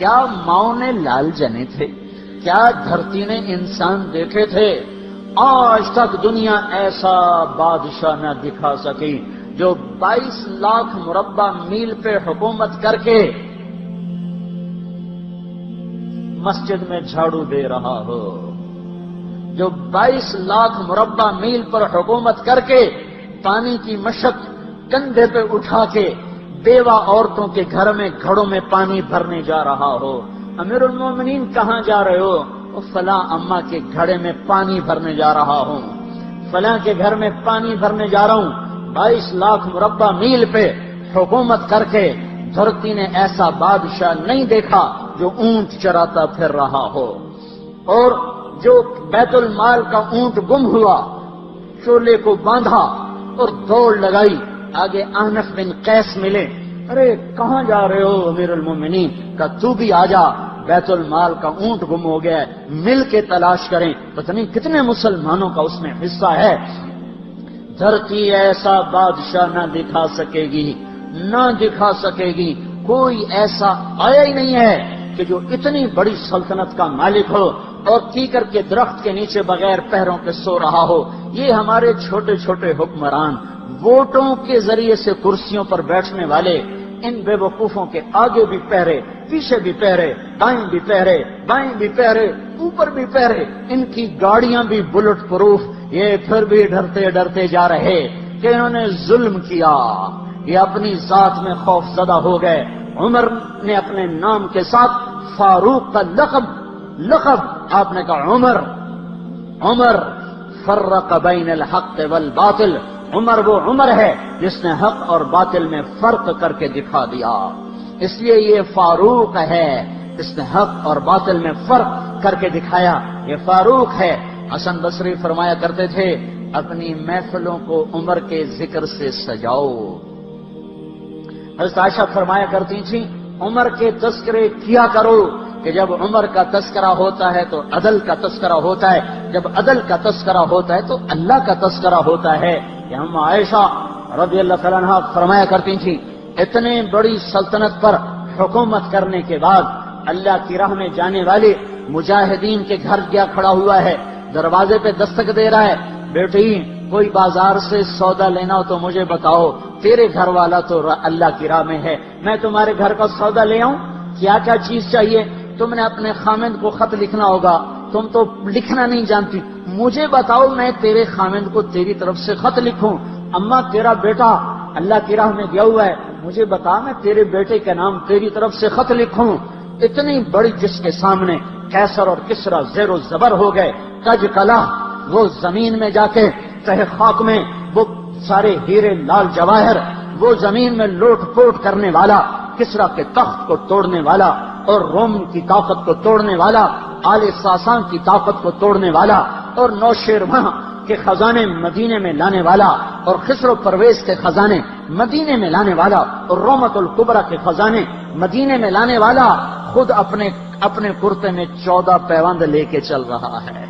کیا ماؤں نے لال جنے تھے؟ کیا دھرتی نے انسان دیکھے تھے؟ آج تک دنیا ایسا بادشاہ نہ دکھا سکی جو 22 لاکھ مربع میل پہ حکومت کر کے مسجد میں جھاڑو دے رہا ہو، جو 22 لاکھ مربع میل پر حکومت کر کے پانی کی مشق کندھے پہ اٹھا کے بیوہ عورتوں کے گھر میں گھڑوں میں پانی بھرنے جا رہا ہو۔ امیر المومنین کہاں جا رہے ہو؟ فلاں اماں کے گھڑے میں پانی بھرنے جا رہا ہوں، فلاں کے گھر میں پانی بھرنے جا رہا ہوں۔ 22 لاکھ مربع میل پہ حکومت کر کے دھرتی نے ایسا بادشاہ نہیں دیکھا جو اونٹ چراتا پھر رہا ہو، اور جو بیت المال کا اونٹ گم ہوا چولے کو باندھا اور دوڑ لگائی، آگے احنف بن قیس ملے، ارے کہاں جا رہے ہو امیر المومنین؟ کہ تو بھی آ جا، بیت المال کا اونٹ گم ہو گیا ہے، مل کے تلاش کریں۔ پتہ نہیں کتنے مسلمانوں کا اس میں حصہ ہے۔ دھرتی ایسا بادشاہ نہ دکھا سکے گی، نہ دکھا سکے گی، کوئی ایسا آیا ہی نہیں ہے کہ جو اتنی بڑی سلطنت کا مالک ہو اور کیکر کے درخت کے نیچے بغیر پیروں کے سو رہا ہو۔ یہ ہمارے چھوٹے چھوٹے حکمران، ووٹوں کے ذریعے سے کرسیوں پر بیٹھنے والے، ان بے وقوفوں کے آگے بھی پہرے، پیچھے بھی پہرے، دائیں بھی پہرے، بائیں بھی پہرے، اوپر بھی پہرے، ان کی گاڑیاں بھی بلٹ پروف، یہ پھر بھی ڈرتے ڈرتے جا رہے کہ انہوں نے ظلم کیا، یہ اپنی ذات میں خوف زدہ ہو گئے۔ عمر نے اپنے نام کے ساتھ فاروق کا لقب آپ نے کہا عمر فرق بین الحق والباطل، عمر وہ عمر ہے جس نے حق اور باطل میں فرق کر کے دکھا دیا، اس لیے یہ فاروق ہے، اس نے حق اور باطل میں فرق کر کے دکھایا، یہ فاروق ہے۔ حسن بصری فرمایا کرتے تھے اپنی محفلوں کو عمر کے ذکر سے سجاؤ۔ حضرت عائشہ فرمایا کرتی تھیں عمر کے تذکرے کیا کرو، کہ جب عمر کا تذکرہ ہوتا ہے تو عدل کا تذکرہ ہوتا ہے، جب عدل کا تذکرہ ہوتا ہے تو اللہ کا تذکرہ ہوتا ہے۔ کہ ہم عائشہ رضی اللہ تعالیٰ عنہا فرمایا کرتی تھیں اتنے بڑی سلطنت پر حکومت کرنے کے بعد اللہ کی راہ میں جانے والے مجاہدین کے گھر گیا کھڑا ہوا ہے، دروازے پہ دستک دے رہا ہے، بیٹی کوئی بازار سے سودا لینا ہو تو مجھے بتاؤ، تیرے گھر والا تو اللہ کی راہ میں ہے، میں تمہارے گھر کا سودا لے آؤں، کیا کیا چیز چاہیے؟ تم نے اپنے خامند کو خط لکھنا ہوگا، تم تو لکھنا نہیں جانتی، مجھے بتاؤ میں تیرے خامند کو تیری طرف سے خط لکھوں۔ اما تیرا بیٹا اللہ کی راہ میں گیا ہوا ہے، مجھے بتا میں تیرے بیٹے کے نام تیری طرف سے خط لکھوں۔ اتنی بڑی جس کے سامنے قیصر اور کسرا زیر و زبر ہو گئے، کج کلا، وہ زمین میں جا کے تہ خاک میں وہ سارے ہیرے لال جواہر، وہ زمین میں لوٹ پوٹ کرنے والا، کسرا کے تخت کو توڑنے والا اور روم کی طاقت کو توڑنے والا، آل ساسان کی طاقت کو توڑنے والا اور نوشیروان کے خزانے مدینے میں لانے والا اور خسرو پرویز کے خزانے مدینے میں لانے والا اور رومت الکبرى کے خزانے مدینے میں لانے والا خود اپنے کرتے میں 14 پیوند لے کے چل رہا ہے۔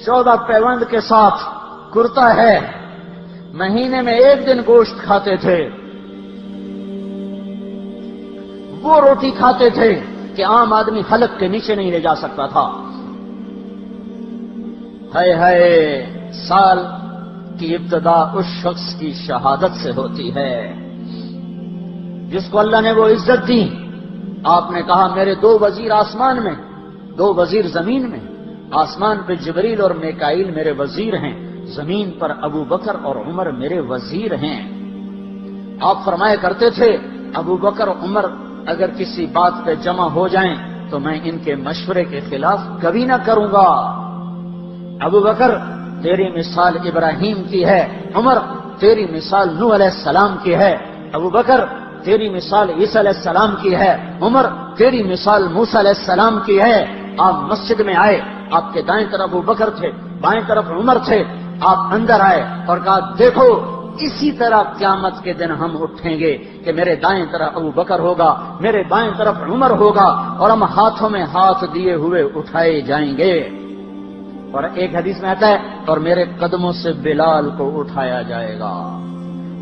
14 پیوند کے ساتھ کرتا ہے، مہینے میں 1 دن گوشت کھاتے تھے، وہ روٹی کھاتے تھے کہ عام آدمی حلق کے نیچے نہیں لے جا سکتا تھا۔ ہائے سال کی ابتدا اس شخص کی شہادت سے ہوتی ہے جس کو اللہ نے وہ عزت دی۔ آپ نے کہا میرے 2 وزیر آسمان میں، 2 وزیر زمین میں، آسمان پہ جبریل اور میکائیل میرے وزیر ہیں، زمین پر ابو بکر اور عمر میرے وزیر ہیں۔ آپ فرمایا کرتے تھے ابو بکر عمر اگر کسی بات پہ جمع ہو جائیں تو میں ان کے مشورے کے خلاف کبھی نہ کروں گا۔ ابو بکر تیری مثال ابراہیم کی ہے، عمر تیری مثال نوح علیہ السلام کی ہے، ابو بکر تیری مثال عیسیٰ علیہ السلام کی ہے، عمر تیری مثال موسیٰ علیہ السلام کی ہے۔ آپ مسجد میں آئے، آپ کے دائیں طرف ابو بکر تھے، بائیں طرف عمر تھے، آپ اندر آئے اور کہا دیکھو اسی طرح قیامت کے دن ہم اٹھیں گے کہ میرے دائیں طرف ابو بکر ہوگا، میرے بائیں طرف عمر ہوگا اور ہم ہاتھوں میں ہاتھ دیے ہوئے اٹھائے جائیں گے۔ اور ایک حدیث میں آتا ہے اور میرے قدموں سے بلال کو اٹھایا جائے گا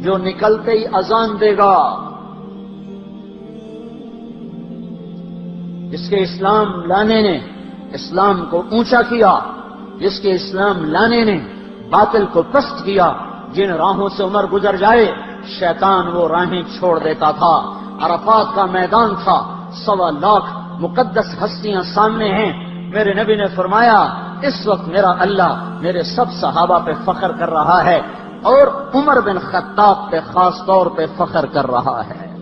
جو نکلتے ہی اذان دے گا، جس کے اسلام لانے نے اسلام کو اونچا کیا، جس کے اسلام لانے نے باطل کو پست کیا، جن راہوں سے عمر گزر جائے شیطان وہ راہیں چھوڑ دیتا تھا۔ عرفات کا میدان تھا، 1.25 لاکھ مقدس ہستیاں سامنے ہیں۔ میرے نبی نے فرمایا اس وقت میرا اللہ میرے سب صحابہ پہ فخر کر رہا ہے اور عمر بن خطاب پہ خاص طور پہ فخر کر رہا ہے،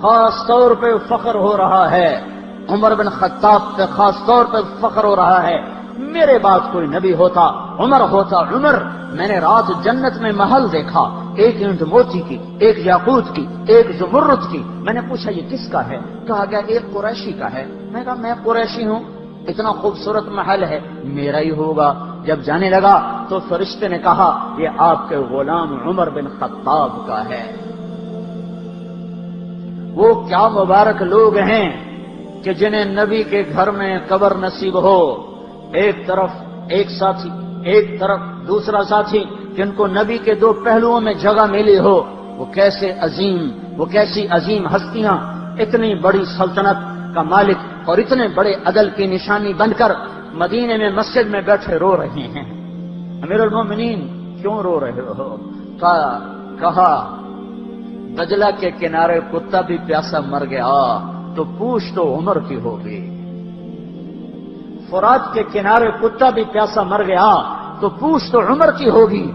خاص طور پہ فخر ہو رہا ہے، عمر بن خطاب پہ خاص طور پہ فخر ہو رہا ہے۔ میرے بعد کوئی نبی ہوتا عمر ہوتا۔ عمر، میں نے رات جنت میں محل دیکھا، ایک اینٹ موتی کی، ایک یاقوت کی، ایک زمرد کی۔ میں نے پوچھا یہ کس کا ہے؟ کہا گیا ایک قریشی کا ہے۔ میں کہا میں قریشی ہوں، اتنا خوبصورت محل ہے، میرا ہی ہوگا۔ جب جانے لگا تو فرشتے نے کہا یہ آپ کے غلام عمر بن خطاب کا ہے۔ وہ کیا مبارک لوگ ہیں کہ جنہیں نبی کے گھر میں قبر نصیب ہو، ایک طرف ایک ساتھی، ایک طرف دوسرا ساتھی، جن کو نبی کے دو پہلوؤں میں جگہ ملی ہو۔ وہ کیسی عظیم ہستیاں، اتنی بڑی سلطنت کا مالک اور اتنے بڑے عدل کی نشانی بن کر مدینے میں مسجد میں بیٹھے رو رہے ہیں۔ امیر المومنین کیوں رو رہے ہو؟ کہا دجلہ کے کنارے کتا بھی پیاسا مر گیا تو پوچھ تو عمر کی ہوگی، فرات کے کنارے کتا بھی پیاسا مر گیا تو پوچھ تو عمر کی ہوگی۔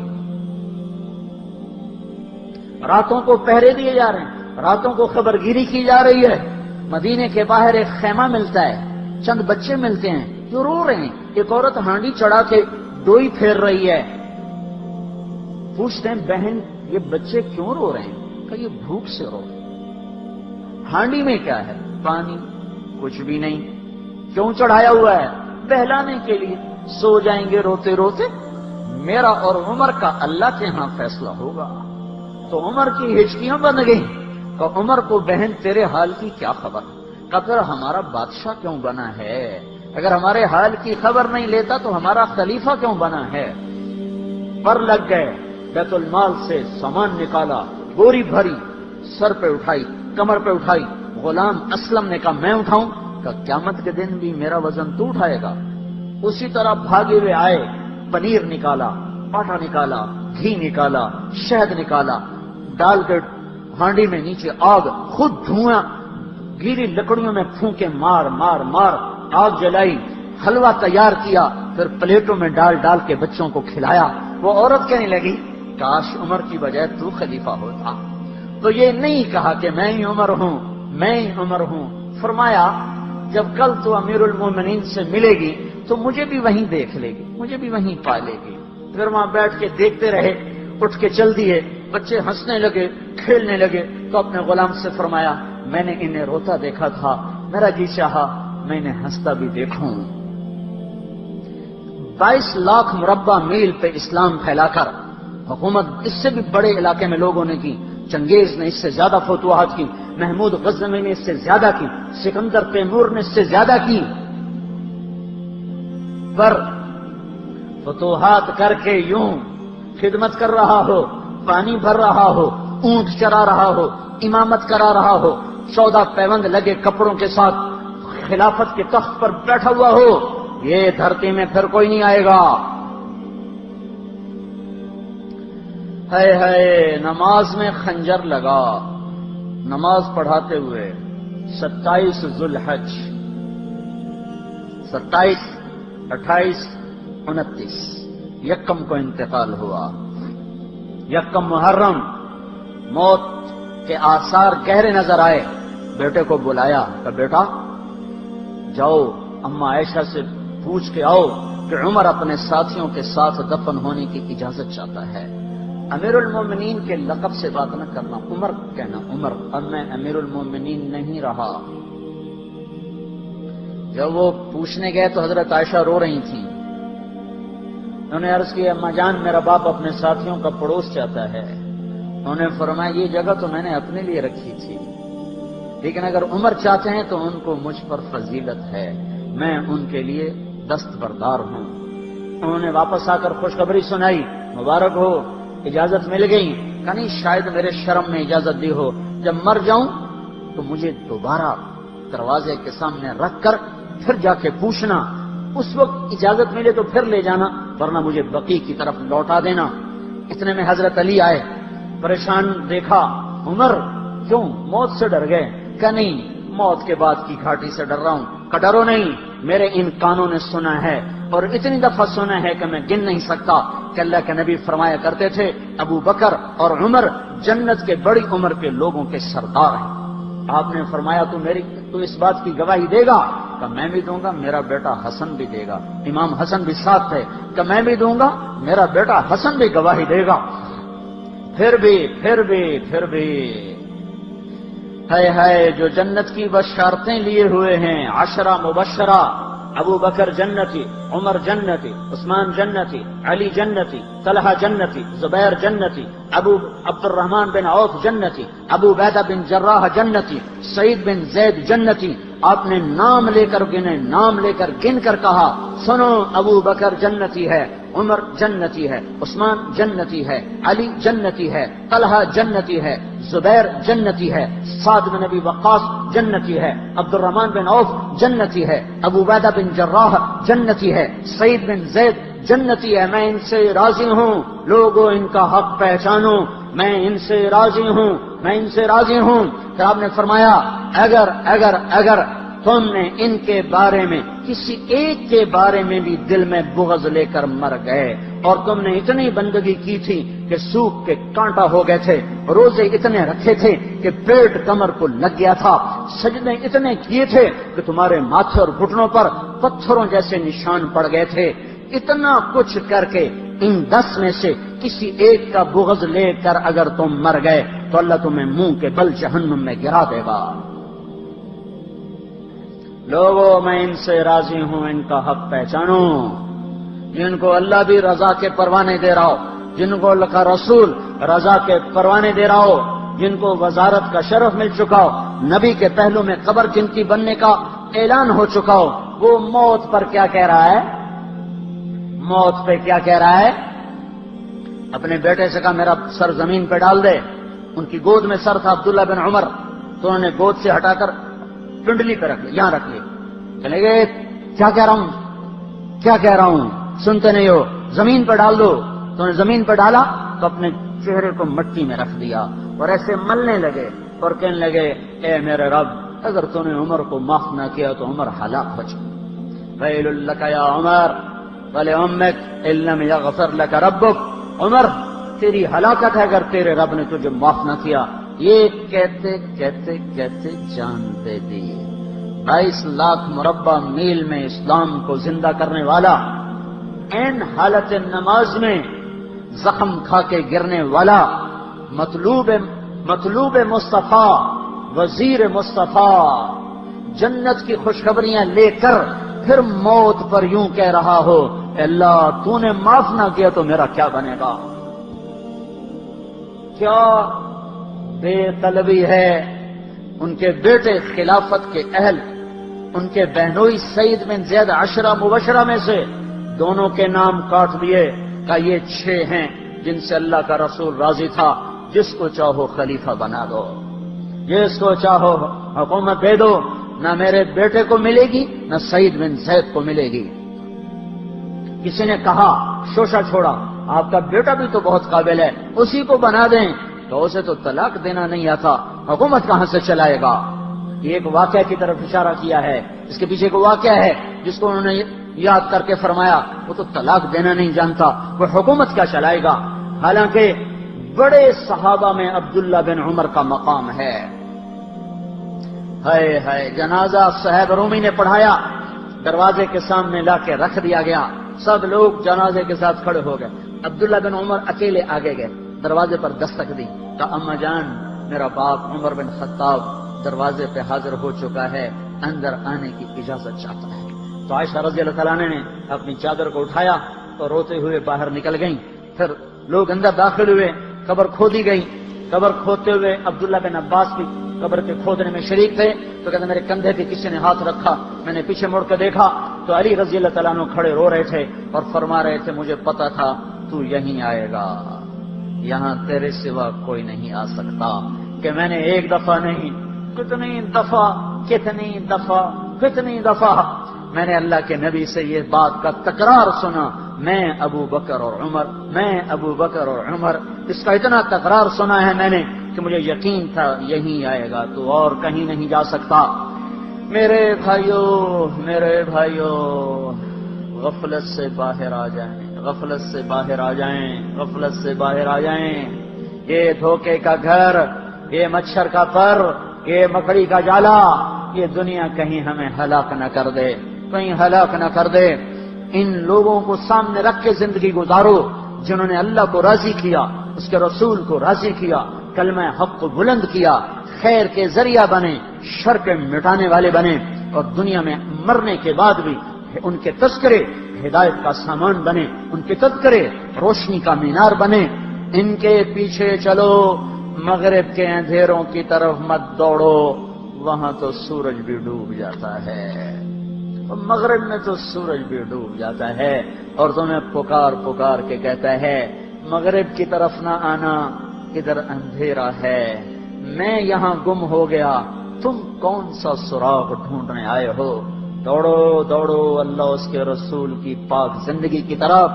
راتوں کو پہرے دیے جا رہے ہیں، راتوں کو خبرگیری کی جا رہی ہے۔ مدینے کے باہر ایک خیمہ ملتا ہے، چند بچے ملتے ہیں جو رو رہے ہیں۔ ایک عورت ہانڈی چڑھا کے ڈوئی پھیر رہی ہے۔ پوچھتے ہیں بہن یہ بچے کیوں رو رہے ہیں؟ کہ یہ بھوک سے رو رہے ہیں۔ ہانڈی میں کیا ہے؟ پانی، کچھ بھی نہیں۔ کیوں چڑھایا ہوا ہے؟ بہلانے کے لیے۔ سو جائیں گے روتے روتے، میرا اور عمر کا اللہ کے ہاں فیصلہ ہوگا۔ تو عمر کی ہچکیاں بن گئیں کہ عمر کو بہن تیرے حال کی کیا خبر؟ کہ پھر ہمارا بادشاہ کیوں بنا ہے؟ اگر ہمارے حال کی خبر نہیں لیتا تو ہمارا خلیفہ کیوں بنا ہے؟ پر لگ گئے، بیت المال سے سامان نکالا، بوری بھری، سر پہ اٹھائی، کمر پہ اٹھائی۔ غلام اسلم نے کہا میں اٹھاؤں؟ کہ قیامت کے دن بھی میرا وزن تو اٹھائے گا۔ اسی طرح بھاگے ہوئے آئے، پنیر نکالا، آٹا نکالا، گھی نکالا، شہد نکالا، ڈال کے ہانڈی میں نیچے آگ، خود دھواں، گیلی لکڑیوں میں پھونکے مار مار مار آگ جلائی، حلوہ تیار کیا، پھر پلیٹوں میں ڈال ڈال کے بچوں کو کھلایا۔ وہ عورت کہنے لگی کاش عمر کی بجائے تو خلیفہ ہوتا۔ تو یہ نہیں کہا کہ میں ہی عمر ہوں، میں ہی عمر ہوں۔ فرمایا جب کل تو امیر المومنین سے ملے گی تو مجھے بھی وہیں دیکھ لے گی، مجھے بھی وہیں پا لے گی۔ پھر وہاں بیٹھ کے دیکھتے رہے، اٹھ کے چل دیے۔ بچے ہنسنے لگے، کھیلنے لگے، تو اپنے غلام سے فرمایا میں نے انہیں روتا دیکھا تھا، میرا جی چاہا میں انہیں ہنستا بھی دیکھوں۔ 22 لاکھ مربع میل پہ اسلام پھیلا کر حکومت اس سے بھی بڑے علاقے میں لوگوں نے کی۔ چنگیز نے اس سے زیادہ فتوحات کی، محمود غزنوی نے اس سے زیادہ کی، سکندر تیمور نے اس سے زیادہ کی۔ پر فتوحات کر کے یوں خدمت کر رہا ہو، پانی بھر رہا ہو، اونٹ چرا رہا ہو، امامت کرا رہا ہو، 14 پیوند لگے کپڑوں کے ساتھ خلافت کے تخت پر بیٹھا ہوا ہو، یہ دھرتی میں پھر کوئی نہیں آئے گا۔ ہے نماز میں خنجر لگا، نماز پڑھاتے ہوئے 27 ذوالحج، 27، 28، 29 یکم کو انتقال ہوا۔ یکم محرم موت کے آثار گہرے نظر آئے۔ بیٹے کو بلایا کہ بیٹا جاؤ اما عائشہ سے پوچھ کے آؤ کہ عمر اپنے ساتھیوں کے ساتھ دفن ہونے کی اجازت چاہتا ہے۔ امیر المومنین کے لقب سے بات نہ کرنا، عمر کہنا، عمر، اب میں امیر المومنین نہیں رہا۔ جب وہ پوچھنے گئے تو حضرت عائشہ رو رہی تھیں۔ انہوں نے عرض کی اما جان میرا باپ اپنے ساتھیوں کا پڑوس چاہتا ہے۔ انہوں نے فرمایا یہ جگہ تو میں نے اپنے لیے رکھی تھی، لیکن اگر عمر چاہتے ہیں تو ان کو مجھ پر فضیلت ہے، میں ان کے لیے دستبردار ہوں۔ انہوں نے واپس آ کر خوشخبری سنائی، مبارک ہو اجازت مل گئی۔ کہ نہیں شاید میرے شرم میں اجازت دی ہو، جب مر جاؤں تو مجھے دوبارہ دروازے کے سامنے رکھ کر پھر جا کے پوچھنا، اس وقت اجازت ملے تو پھر لے جانا، ورنہ مجھے بقیع کی طرف لوٹا دینا۔ اتنے میں حضرت علی آئے، پریشان دیکھا، عمر کیوں موت سے ڈر گئے؟ کہ نہیں، موت کے بعد کی گھاٹی سے ڈر رہا ہوں۔ کہ ڈرو نہیں، میرے ان کانوں نے سنا ہے اور اتنی دفعہ سنا ہے کہ میں گن نہیں سکتا کہ اللہ کے نبی فرمایا کرتے تھے ابو بکر اور عمر جنت کے بڑی عمر کے لوگوں کے سردار ہیں۔ آپ نے فرمایا تو اس بات کی گواہی دے گا؟ کہ میں بھی دوں گا، میرا بیٹا حسن بھی دے گا۔ امام حسن بھی ساتھ تھے۔ کہ میں بھی دوں گا، میرا بیٹا حسن بھی گواہی دے گا۔ پھر بھی ہے جو جنت کی بشارتیں لیے ہوئے ہیں، 10 مبشرہ، ابو بکر جنتی، عمر جنتی، عثمان جنتی، علی جنتی، طلحہ جنتی، زبیر جنتی، ابو عبد الرحمن بن عوف جنتی، ابو عبیدہ بن جراح جنتی، سعید بن زید جنتی۔ آپ نے نام لے کر گنے، نام لے کر گن کر کہا، سنو ابو بکر جنتی ہے، عمر جنتی ہے، عثمان جنتی ہے، علی جنتی ہے، طلحہ جنتی ہے، زبیر جنتی ہے، سعد بن ابی وقاص جنتی ہے، عبد الرحمن بن عوف جنتی ہے، ابو عبیدہ بن جراح جنتی ہے، سعید بن زید جنتی ہے۔ میں ان سے راضی ہوں، لوگوں ان کا حق پہچانو، میں ان سے راضی ہوں، میں ان سے راضی ہوں۔ پھر آپ نے فرمایا اگر تم نے ان کے بارے میں کسی ایک کے بارے میں بھی دل میں بغض لے کر مر گئے، اور تم نے اتنی بندگی کی تھی کہ سوکھ کے کانٹا ہو گئے تھے، روزے اتنے رکھے تھے کہ پیٹ کمر کو لگ گیا تھا، سجدے اتنے کیے تھے کہ تمہارے ماتھے اور گھٹنوں پر پتھروں جیسے نشان پڑ گئے تھے، اتنا کچھ کر کے ان 10 میں سے کسی ایک کا بغض لے کر اگر تم مر گئے تو اللہ تمہیں منہ کے بل جہنم میں گرا دے گا۔ لوگوں میں ان سے راضی ہوں، ان کا حق پہچانو، جن کو اللہ بھی رضا کے پروانے دے رہا ہو، جن کو اللہ کا رسول رضا کے پروانے دے رہا ہو، جن کو وزارت کا شرف مل چکا ہو، نبی کے پہلو میں قبر جن کی بننے کا اعلان ہو چکا ہو، وہ موت پر کیا کہہ رہا ہے؟ موت پہ کیا کہہ رہا ہے؟ اپنے بیٹے سے کہا میرا سر زمین پہ ڈال دے۔ ان کی گود میں سر تھا عبداللہ بن عمر، تو انہوں نے گود سے ہٹا کر پنڈلی پہ رکھ لیا، یہاں رکھ لیا۔ چلے گئے، کیا کہہ رہا ہوں سنتے نہیں ہو، زمین پہ ڈال دو۔ تو انہوں نے زمین پہ ڈالا تو اپنے چہرے کو مٹی میں رکھ دیا اور ایسے ملنے لگے اور کہنے لگے، اے میرے رب، اگر تو نے عمر کو معاف نہ کیا تو عمر ہلاک ہو جائے۔ ویل لک یا عمر ولأمک ان لم یغفر لک ربک، عمر تیری ہلاکت ہے اگر تیرے رب نے تجھے معاف نہ کیا۔ یہ کہتے کہتے کہتے جان دے دی۔ 22 لاکھ مربع میل میں اسلام کو زندہ کرنے والا، این حالت نماز میں زخم کھا کے گرنے والا، مطلوب مصطفیٰ، وزیر مصطفیٰ، جنت کی خوشخبریاں لے کر پھر موت پر یوں کہہ رہا ہو، اے اللہ تو نے معاف نہ کیا تو میرا کیا بنے گا؟ کیا بے طلبی ہے۔ ان کے بیٹے خلافت کے اہل، ان کے بہنوئی سعید بن زید 10 مبشرہ میں سے دونوں کے نام کاٹ دیے، کہ یہ 6 ہیں جن سے اللہ کا رسول راضی تھا، جس کو چاہو خلیفہ بنا دو، جس کو چاہو حکومت دے دو، نہ میرے بیٹے کو ملے گی نہ سعید بن زید کو ملے گی۔ کسی نے کہا شوشہ چھوڑا، آپ کا بیٹا بھی تو بہت قابل ہے، اسی کو بنا دیں۔ تو اسے تو طلاق دینا نہیں آتا، حکومت کہاں سے چلائے گا؟ یہ ایک واقعہ کی طرف اشارہ کیا ہے، اس کے پیچھے ایک واقعہ ہے جس کو انہوں نے یاد کر کے فرمایا، وہ تو طلاق دینا نہیں جانتا، وہ حکومت کیا چلائے گا؟ حالانکہ بڑے صحابہ میں عبداللہ بن عمر کا مقام ہے۔ ہے جنازہ صہیب رومی نے پڑھایا، دروازے کے سامنے لا کے رکھ دیا گیا، سب لوگ جنازے کے ساتھ کھڑے ہو گئے، عبداللہ بن عمر اکیلے آگے گئے، دروازے پر دستک دی، کہا اما جان میرا باپ عمر بن خطاب دروازے پہ حاضر ہو چکا ہے، اندر آنے کی اجازت چاہتا ہے۔ تو عائشہ رضی اللہ تعالیٰ نے اپنی چادر کو اٹھایا تو روتے ہوئے باہر نکل گئیں۔ پھر لوگ اندر داخل ہوئے، قبر کھودی گئی، قبر کھودتے ہوئے عبداللہ بن عباس بھی قبر کے کھودنے میں شریک تھے، تو کہتے میرے کندھے پہ کسی نے ہاتھ رکھا، میں نے پیچھے مڑ کے دیکھا تو علی رضی اللہ تعالیٰ عنہ کھڑے رو رہے تھے اور فرما رہے تھے مجھے پتا تھا تو یہیں آئے گا، یہاں تیرے سوا کوئی نہیں آ سکتا، کہ میں نے ایک دفعہ نہیں کتنی دفعہ میں نے اللہ کے نبی سے یہ بات کا تکرار سنا، میں ابو بکر اور عمر، اس کا اتنا تکرار سنا ہے میں نے کہ مجھے یقین تھا یہیں آئے گا، تو اور کہیں نہیں جا سکتا۔ میرے بھائیوں، غفلت سے باہر آ جائیں، یہ دھوکے کا گھر، یہ مچھر کا پر، یہ مکڑی کا جالا، یہ دنیا کہیں ہمیں ہلاک نہ کر دے۔ ان لوگوں کو سامنے رکھ کے زندگی گزارو جنہوں نے اللہ کو راضی کیا، اس کے رسول کو راضی کیا، کلمہ حق کو بلند کیا، خیر کے ذریعہ بنے، شر کے مٹانے والے بنے، اور دنیا میں مرنے کے بعد بھی ان کے تذکرے ہدایت کا سامان بنے، ان کے تذکرے روشنی کا مینار بنے۔ ان کے پیچھے چلو، مغرب کے اندھیروں کی طرف مت دوڑو، وہاں تو سورج بھی ڈوب جاتا ہے، مغرب میں تو سورج بھی ڈوب جاتا ہے، اور تمہیں پکار کے کہتا ہے مغرب کی طرف نہ آنا، ادھر اندھیرا ہے، میں یہاں گم ہو گیا، تم کون سا سراغ ڈھونڈنے آئے ہو؟ دوڑو اللہ اس کے رسول کی پاک زندگی کی طرف،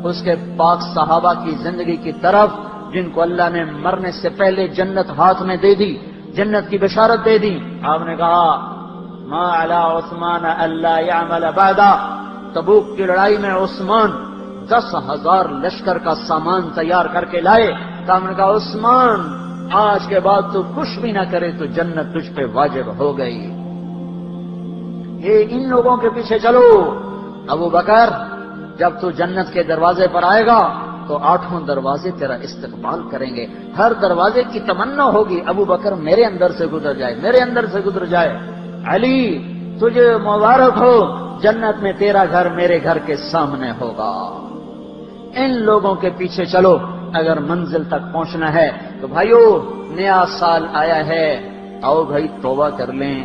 اس کے پاک صحابہ کی زندگی کی طرف، جن کو اللہ نے مرنے سے پہلے جنت ہاتھ میں دے دی، جنت کی بشارت دے دی۔ آپ نے کہا ما علی عثمان اللہ یعمل بعدا، تبوک کی لڑائی میں عثمان 10,000 لشکر کا سامان تیار کر کے لائے، تو ہم نے کہا عثمان آج کے بعد تو کچھ بھی نہ کرے تو جنت تجھ پہ واجب ہو گئی۔ یہ ان لوگوں کے پیچھے چلو۔ ابو بکر جب تو جنت کے دروازے پر آئے گا تو 8 دروازے تیرا استقبال کریں گے، ہر دروازے کی تمنا ہوگی ابو بکر میرے اندر سے گزر جائے۔ علی تجھے مبارک ہو، جنت میں تیرا گھر میرے گھر کے سامنے ہوگا۔ ان لوگوں کے پیچھے چلو اگر منزل تک پہنچنا ہے تو بھائیو، نیا سال آیا ہے، آؤ بھائی توبہ کر لیں،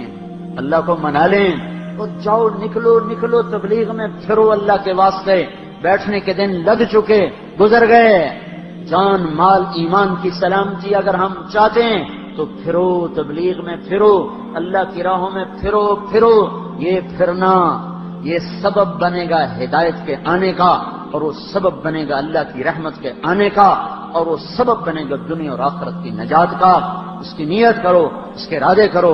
اللہ کو منا لیں، اور جاؤ نکلو تبلیغ میں پھرو اللہ کے واسطے۔ بیٹھنے کے دن لگ چکے، گزر گئے، جان مال ایمان کی سلامتی اگر ہم چاہتے ہیں تو پھرو تبلیغ میں، پھرو اللہ کی راہوں میں، پھرو۔ یہ پھرنا یہ سبب بنے گا ہدایت کے آنے کا، اور وہ سبب بنے گا اللہ کی رحمت کے آنے کا، اور وہ سبب بنے گا دنیا اور آخرت کی نجات کا۔ اس کی نیت کرو، اس کے ارادے کرو۔